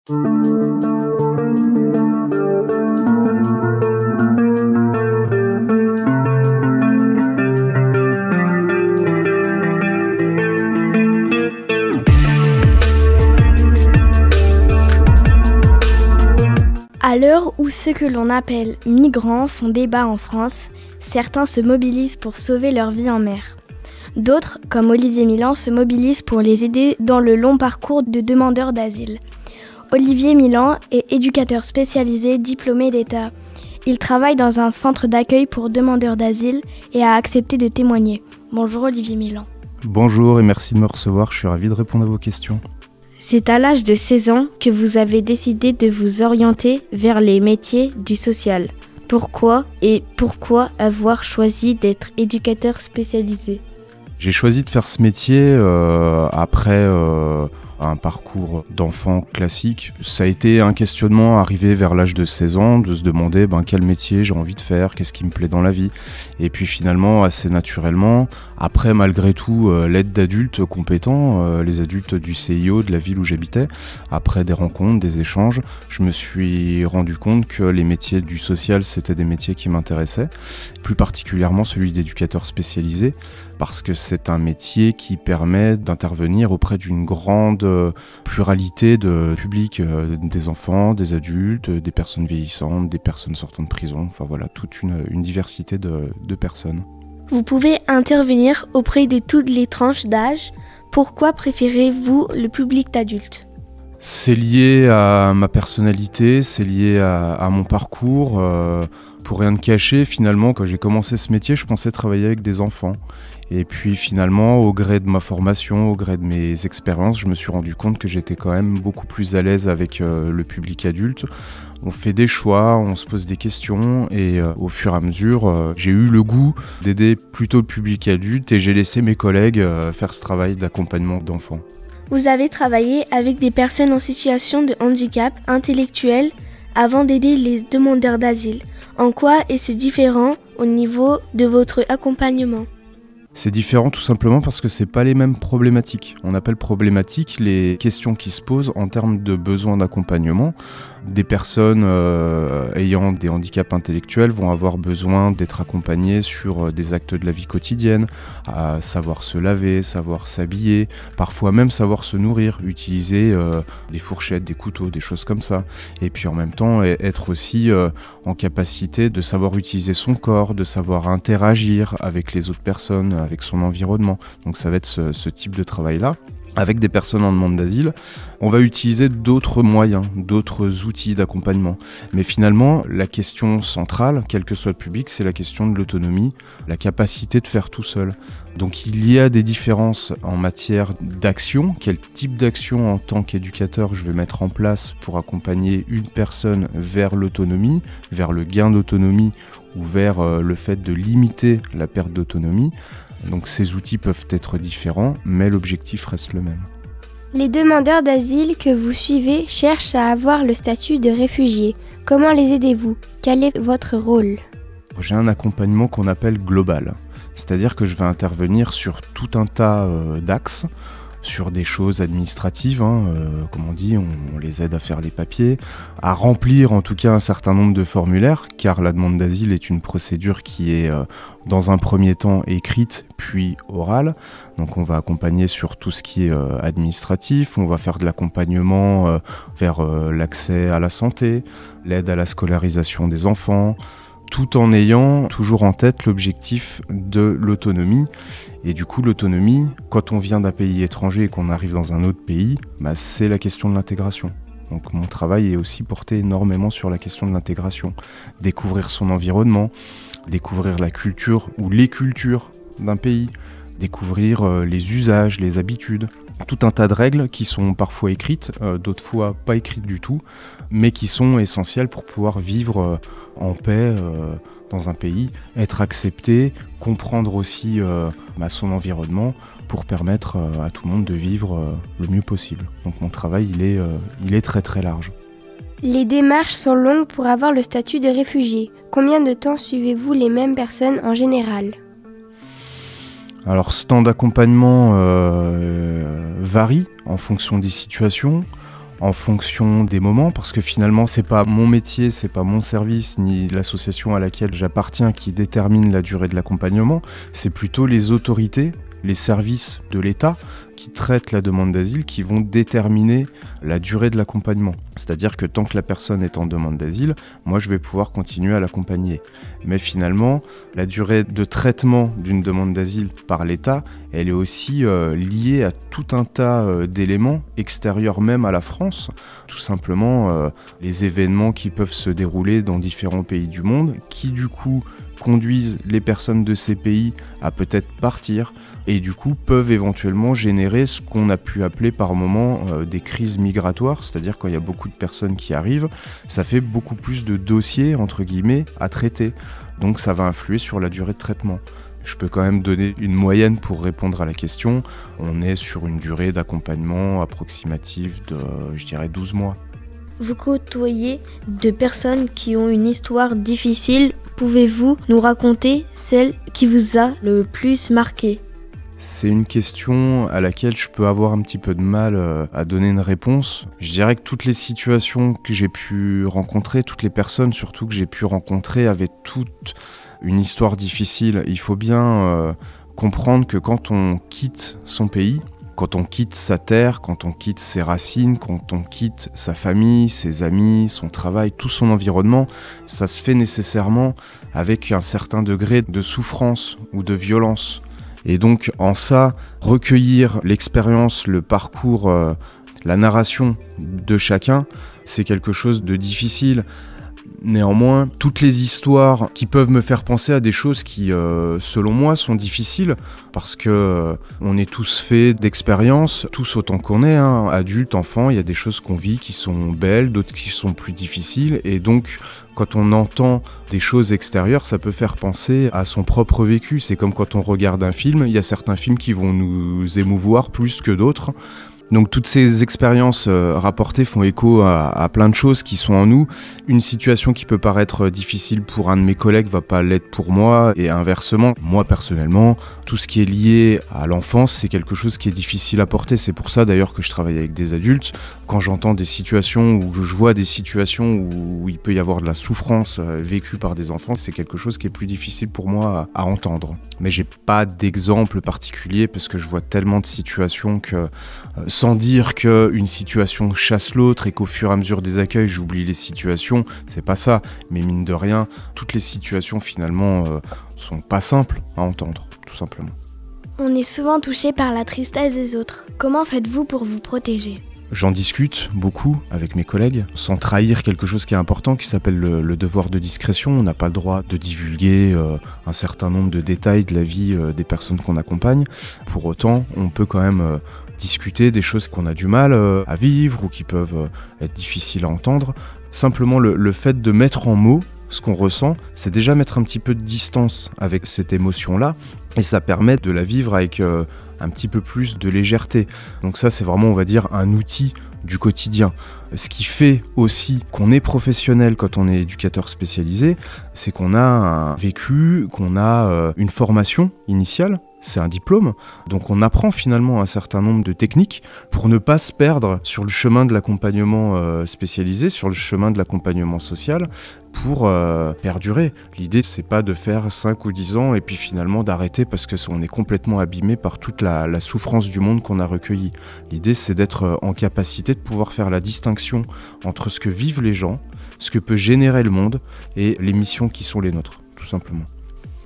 À l'heure où ceux que l'on appelle migrants font débat en France, certains se mobilisent pour sauver leur vie en mer. D'autres, comme Olivier Milan, se mobilisent pour les aider dans le long parcours de demandeurs d'asile. Olivier Milan est éducateur spécialisé diplômé d'État. Il travaille dans un centre d'accueil pour demandeurs d'asile et a accepté de témoigner. Bonjour Olivier Milan. Bonjour et merci de me recevoir, je suis ravi de répondre à vos questions. C'est à l'âge de 16 ans que vous avez décidé de vous orienter vers les métiers du social. Pourquoi avoir choisi d'être éducateur spécialisé ? J'ai choisi de faire ce métier après un parcours d'enfant classique. Ça a été un questionnement arrivé vers l'âge de 16 ans, de se demander quel métier j'ai envie de faire, qu'est-ce qui me plaît dans la vie. Et puis finalement, assez naturellement, après malgré tout l'aide d'adultes compétents, les adultes du CIO de la ville où j'habitais, après des rencontres, des échanges, je me suis rendu compte que les métiers du social, c'était des métiers qui m'intéressaient, plus particulièrement celui d'éducateur spécialisé, parce que c'est un métier qui permet d'intervenir auprès d'une grande pluralité de publics, des enfants, des adultes, des personnes vieillissantes, des personnes sortant de prison, enfin voilà, toute une diversité de personnes. Vous pouvez intervenir auprès de toutes les tranches d'âge. Pourquoi préférez-vous le public d'adultes ? C'est lié à ma personnalité, c'est lié à mon parcours. Pour rien te cacher, finalement, quand j'ai commencé ce métier, je pensais travailler avec des enfants. Et puis finalement, au gré de ma formation, au gré de mes expériences, je me suis rendu compte que j'étais quand même beaucoup plus à l'aise avec le public adulte. On fait des choix, on se pose des questions et au fur et à mesure, j'ai eu le goût d'aider plutôt le public adulte et j'ai laissé mes collègues faire ce travail d'accompagnement d'enfants. Vous avez travaillé avec des personnes en situation de handicap intellectuel avant d'aider les demandeurs d'asile. En quoi est-ce différent au niveau de votre accompagnement ? C'est différent tout simplement parce que c'est pas les mêmes problématiques. On appelle problématiques les questions qui se posent en termes de besoins d'accompagnement. Des personnes ayant des handicaps intellectuels vont avoir besoin d'être accompagnées sur des actes de la vie quotidienne, à savoir se laver, savoir s'habiller, parfois même savoir se nourrir, utiliser des fourchettes, des couteaux, des choses comme ça. Et puis en même temps être aussi en capacité de savoir utiliser son corps, de savoir interagir avec les autres personnes, avec son environnement. Donc ça va être ce type de travail-là. Avec des personnes en demande d'asile, on va utiliser d'autres moyens, d'autres outils d'accompagnement. Mais finalement, la question centrale, quel que soit le public, c'est la question de l'autonomie, la capacité de faire tout seul. Donc il y a des différences en matière d'action. Quel type d'action en tant qu'éducateur je vais mettre en place pour accompagner une personne vers l'autonomie, vers le gain d'autonomie ou vers le fait de limiter la perte d'autonomie. Donc ces outils peuvent être différents, mais l'objectif reste le même. Les demandeurs d'asile que vous suivez cherchent à avoir le statut de réfugié. Comment les aidez-vous ? Quel est votre rôle ? J'ai un accompagnement qu'on appelle global, c'est-à-dire que je vais intervenir sur tout un tas d'axes, sur des choses administratives, comme on dit, on les aide à faire les papiers, à remplir en tout cas un certain nombre de formulaires, car la demande d'asile est une procédure qui est dans un premier temps écrite, puis orale. Donc on va accompagner sur tout ce qui est administratif, on va faire de l'accompagnement vers l'accès à la santé, l'aide à la scolarisation des enfants, tout en ayant toujours en tête l'objectif de l'autonomie. Et du coup, l'autonomie, quand on vient d'un pays étranger et qu'on arrive dans un autre pays, c'est la question de l'intégration. Donc mon travail est aussi porté énormément sur la question de l'intégration. Découvrir son environnement, découvrir la culture ou les cultures d'un pays, découvrir les usages, les habitudes. Tout un tas de règles qui sont parfois écrites, d'autres fois pas écrites du tout, mais qui sont essentielles pour pouvoir vivre en paix dans un pays, être accepté, comprendre aussi son environnement pour permettre à tout le monde de vivre le mieux possible. Donc mon travail, il est très très large. Les démarches sont longues pour avoir le statut de réfugié. Combien de temps suivez-vous les mêmes personnes en général ? Alors ce temps d'accompagnement varie en fonction des situations. en fonction des moments, parce que finalement c'est pas mon métier, c'est pas mon service ni l'association à laquelle j'appartiens qui détermine la durée de l'accompagnement, c'est plutôt les autorités, les services de l'État qui traitent la demande d'asile qui vont déterminer la durée de l'accompagnement. C'est-à-dire que tant que la personne est en demande d'asile, moi je vais pouvoir continuer à l'accompagner. Mais finalement, la durée de traitement d'une demande d'asile par l'État, elle est aussi liée à tout un tas d'éléments extérieurs même à la France. Tout simplement les événements qui peuvent se dérouler dans différents pays du monde, qui du coup conduisent les personnes de ces pays à peut-être partir et du coup peuvent éventuellement générer ce qu'on a pu appeler par moments des crises migratoires, c'est-à-dire quand il y a beaucoup de personnes qui arrivent, ça fait beaucoup plus de dossiers entre guillemets à traiter, donc ça va influer sur la durée de traitement. Je peux quand même donner une moyenne pour répondre à la question, on est sur une durée d'accompagnement approximative de, je dirais, 12 mois. Vous côtoyez de personnes qui ont une histoire difficile. Pouvez-vous nous raconter celle qui vous a le plus marqué ? C'est une question à laquelle je peux avoir un petit peu de mal à donner une réponse. Je dirais que toutes les situations que j'ai pu rencontrer, toutes les personnes surtout que j'ai pu rencontrer avaient toute une histoire difficile. Il faut bien comprendre que quand on quitte son pays, quand on quitte sa terre, quand on quitte ses racines, quand on quitte sa famille, ses amis, son travail, tout son environnement, ça se fait nécessairement avec un certain degré de souffrance ou de violence. Et donc en ça, recueillir l'expérience, le parcours, la narration de chacun, c'est quelque chose de difficile. Néanmoins, toutes les histoires qui peuvent me faire penser à des choses qui, selon moi, sont difficiles, parce que on est tous faits d'expériences, tous autant qu'on est, hein, adultes, enfants, il y a des choses qu'on vit qui sont belles, d'autres qui sont plus difficiles, et donc quand on entend des choses extérieures, ça peut faire penser à son propre vécu. C'est comme quand on regarde un film, il y a certains films qui vont nous émouvoir plus que d'autres. Donc toutes ces expériences rapportées font écho à plein de choses qui sont en nous. Une situation qui peut paraître difficile pour un de mes collègues va pas l'être pour moi, et inversement. Moi personnellement, tout ce qui est lié à l'enfance, c'est quelque chose qui est difficile à porter. C'est pour ça d'ailleurs que je travaille avec des adultes. Quand j'entends des situations ou je vois des situations où il peut y avoir de la souffrance vécue par des enfants, c'est quelque chose qui est plus difficile pour moi à entendre. Mais j'ai pas d'exemple particulier parce que je vois tellement de situations que sans dire qu'une situation chasse l'autre et qu'au fur et à mesure des accueils, j'oublie les situations, c'est pas ça. Mais mine de rien, toutes les situations finalement sont pas simples à entendre, tout simplement. On est souvent touché par la tristesse des autres. Comment faites-vous pour vous protéger ? J'en discute beaucoup avec mes collègues, sans trahir quelque chose qui est important, qui s'appelle le devoir de discrétion. On n'a pas le droit de divulguer un certain nombre de détails de la vie des personnes qu'on accompagne. Pour autant, on peut quand même discuter des choses qu'on a du mal à vivre ou qui peuvent être difficiles à entendre. Simplement, le fait de mettre en mots ce qu'on ressent, c'est déjà mettre un petit peu de distance avec cette émotion-là, et ça permet de la vivre avec un petit peu plus de légèreté. Donc ça, c'est vraiment, on va dire, un outil du quotidien. Ce qui fait aussi qu'on est professionnel quand on est éducateur spécialisé, c'est qu'on a un vécu, qu'on a une formation initiale, c'est un diplôme, donc on apprend finalement un certain nombre de techniques pour ne pas se perdre sur le chemin de l'accompagnement spécialisé, sur le chemin de l'accompagnement social, pour perdurer. L'idée, c'est pas de faire 5 ou 10 ans et puis finalement d'arrêter parce qu'on est complètement abîmé par toute la souffrance du monde qu'on a recueilli. L'idée, c'est d'être en capacité de pouvoir faire la distinction entre ce que vivent les gens, ce que peut générer le monde et les missions qui sont les nôtres, tout simplement.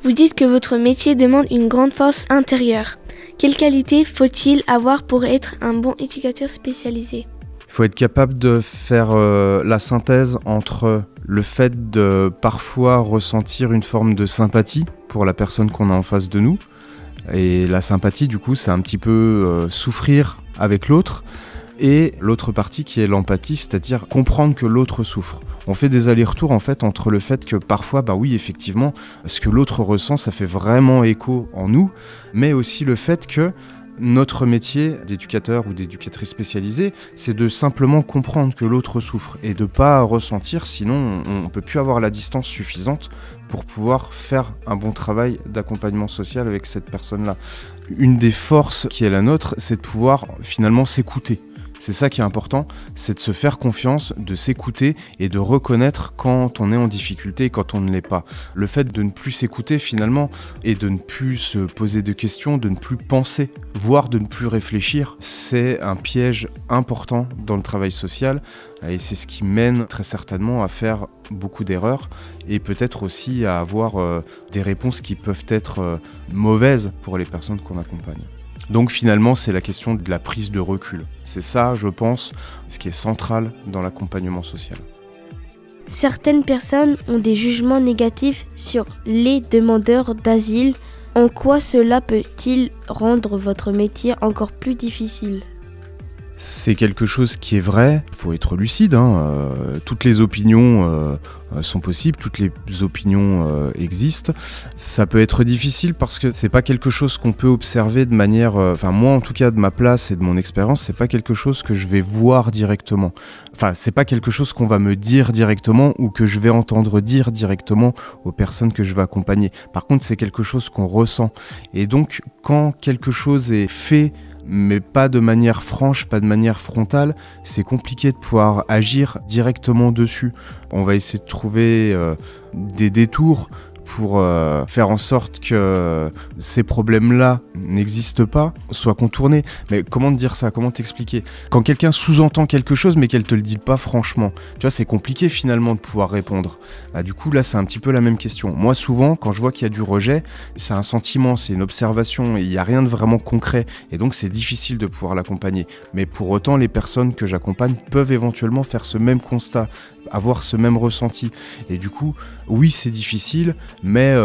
Vous dites que votre métier demande une grande force intérieure. Quelles qualités faut-il avoir pour être un bon éducateur spécialisé ? Il faut être capable de faire la synthèse entre le fait de parfois ressentir une forme de sympathie pour la personne qu'on a en face de nous. Et la sympathie, du coup, c'est un petit peu souffrir avec l'autre. Et l'autre partie qui est l'empathie, c'est-à-dire comprendre que l'autre souffre. On fait des allers-retours en fait entre le fait que parfois, bah oui, effectivement, ce que l'autre ressent, ça fait vraiment écho en nous, mais aussi le fait que notre métier d'éducateur ou d'éducatrice spécialisée, c'est de simplement comprendre que l'autre souffre et de ne pas ressentir, sinon on ne peut plus avoir la distance suffisante pour pouvoir faire un bon travail d'accompagnement social avec cette personne-là. Une des forces qui est la nôtre, c'est de pouvoir finalement s'écouter. C'est ça qui est important, c'est de se faire confiance, de s'écouter et de reconnaître quand on est en difficulté et quand on ne l'est pas. Le fait de ne plus s'écouter finalement et de ne plus se poser de questions, de ne plus penser, voire de ne plus réfléchir, c'est un piège important dans le travail social et c'est ce qui mène très certainement à faire beaucoup d'erreurs et peut-être aussi à avoir des réponses qui peuvent être mauvaises pour les personnes qu'on accompagne. Donc finalement, c'est la question de la prise de recul. C'est ça, je pense, ce qui est central dans l'accompagnement social. Certaines personnes ont des jugements négatifs sur les demandeurs d'asile. En quoi cela peut-il rendre votre métier encore plus difficile ? C'est quelque chose qui est vrai, il faut être lucide, toutes les opinions sont possibles, toutes les opinions existent. Ça peut être difficile parce que c'est pas quelque chose qu'on peut observer de manière, moi en tout cas de ma place et de mon expérience, c'est pas quelque chose que je vais voir directement. C'est pas quelque chose qu'on va me dire directement ou que je vais entendre dire directement aux personnes que je vais accompagner. Par contre, c'est quelque chose qu'on ressent. Et donc, quand quelque chose est fait mais pas de manière franche, pas de manière frontale, c'est compliqué de pouvoir agir directement dessus. On va essayer de trouver des détours pour faire en sorte que ces problèmes-là n'existent pas, soient contournés. Mais comment te dire ça ? Comment t'expliquer ? Quand quelqu'un sous-entend quelque chose mais qu'elle te le dit pas franchement, tu vois, c'est compliqué finalement de pouvoir répondre. Du coup, là, c'est un petit peu la même question. Moi, souvent, quand je vois qu'il y a du rejet, c'est un sentiment, c'est une observation, il n'y a rien de vraiment concret. Et donc, c'est difficile de pouvoir l'accompagner. Mais pour autant, les personnes que j'accompagne peuvent éventuellement faire ce même constat, avoir ce même ressenti. Et du coup, oui, c'est difficile, mais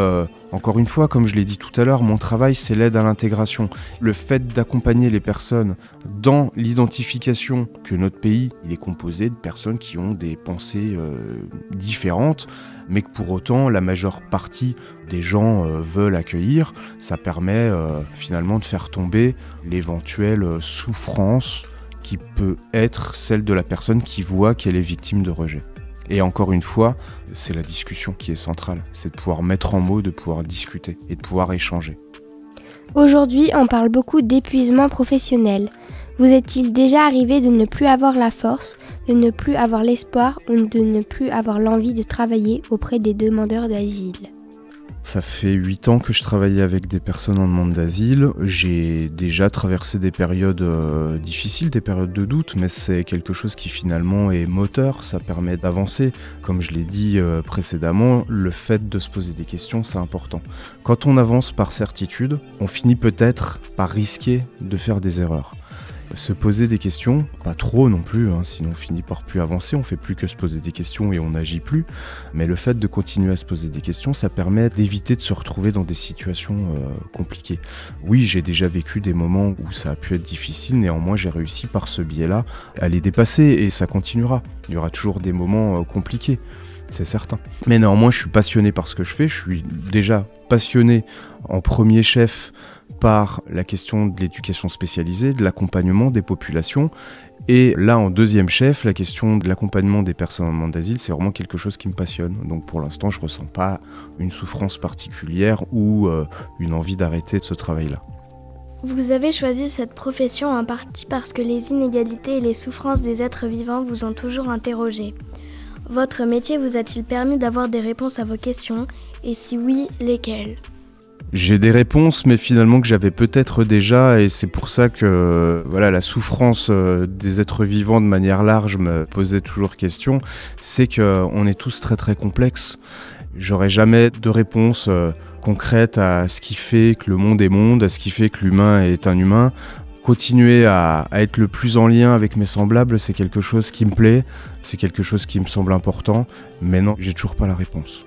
encore une fois, comme je l'ai dit tout à l'heure, mon travail, c'est l'aide à l'intégration. Le fait d'accompagner les personnes dans l'identification que notre pays, il est composé de personnes qui ont des pensées différentes, mais que pour autant, la majeure partie des gens veulent accueillir, ça permet finalement de faire tomber l'éventuelle souffrance qui peut être celle de la personne qui voit qu'elle est victime de rejet. Et encore une fois, c'est la discussion qui est centrale. C'est de pouvoir mettre en mots, de pouvoir discuter et de pouvoir échanger. Aujourd'hui, on parle beaucoup d'épuisement professionnel. Vous est-il déjà arrivé de ne plus avoir la force, de ne plus avoir l'espoir ou de ne plus avoir l'envie de travailler auprès des demandeurs d'asile ? Ça fait 8 ans que je travaille avec des personnes en demande d'asile. J'ai déjà traversé des périodes difficiles, des périodes de doute, mais c'est quelque chose qui finalement est moteur, ça permet d'avancer. Comme je l'ai dit précédemment, le fait de se poser des questions, c'est important. Quand on avance par certitude, on finit peut-être par risquer de faire des erreurs. Se poser des questions, pas trop non plus, sinon on finit par plus avancer, on fait plus que se poser des questions et on n'agit plus. Mais le fait de continuer à se poser des questions, ça permet d'éviter de se retrouver dans des situations compliquées. Oui, j'ai déjà vécu des moments où ça a pu être difficile, néanmoins j'ai réussi par ce biais-là à les dépasser et ça continuera. Il y aura toujours des moments compliqués, c'est certain. Mais néanmoins je suis passionné par ce que je fais, je suis déjà passionné en premier chef par la question de l'éducation spécialisée, de l'accompagnement des populations. Et là, en deuxième chef, la question de l'accompagnement des personnes en demande d'asile, c'est vraiment quelque chose qui me passionne. Donc pour l'instant, je ne ressens pas une souffrance particulière ou une envie d'arrêter ce travail-là. Vous avez choisi cette profession en partie parce que les inégalités et les souffrances des êtres vivants vous ont toujours interrogé. Votre métier vous a-t-il permis d'avoir des réponses à vos questions ? Et si oui, lesquelles ? J'ai des réponses, mais finalement que j'avais peut-être déjà, et c'est pour ça que la souffrance des êtres vivants de manière large me posait toujours question, c'est qu'on est tous très très complexes. J'aurais jamais de réponse concrète à ce qui fait que le monde est monde, à ce qui fait que l'humain est un humain. Continuer à être le plus en lien avec mes semblables, c'est quelque chose qui me plaît, c'est quelque chose qui me semble important, mais non, j'ai toujours pas la réponse.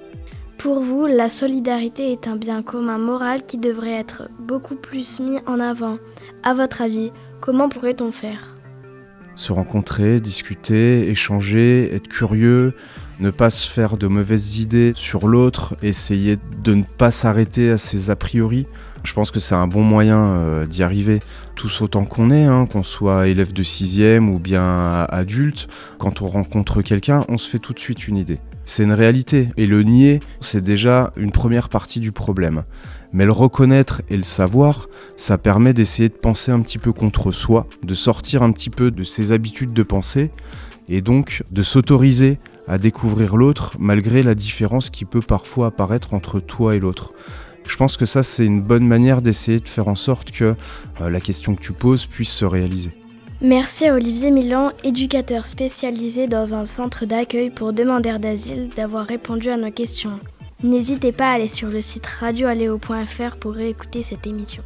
Pour vous, la solidarité est un bien commun moral qui devrait être beaucoup plus mis en avant. À votre avis, comment pourrait-on faire ? Se rencontrer, discuter, échanger, être curieux, ne pas se faire de mauvaises idées sur l'autre, essayer de ne pas s'arrêter à ses a priori. Je pense que c'est un bon moyen d'y arriver, tous autant qu'on est, qu'on soit élève de 6e ou bien adulte. Quand on rencontre quelqu'un, on se fait tout de suite une idée. C'est une réalité, et le nier, c'est déjà une première partie du problème. Mais le reconnaître et le savoir, ça permet d'essayer de penser un petit peu contre soi, de sortir un petit peu de ses habitudes de pensée, et donc de s'autoriser à découvrir l'autre malgré la différence qui peut parfois apparaître entre toi et l'autre. Je pense que ça, c'est une bonne manière d'essayer de faire en sorte que la question que tu poses puisse se réaliser. Merci à Olivier Milan, éducateur spécialisé dans un centre d'accueil pour demandeurs d'asile, d'avoir répondu à nos questions. N'hésitez pas à aller sur le site radioaléo.fr pour réécouter cette émission.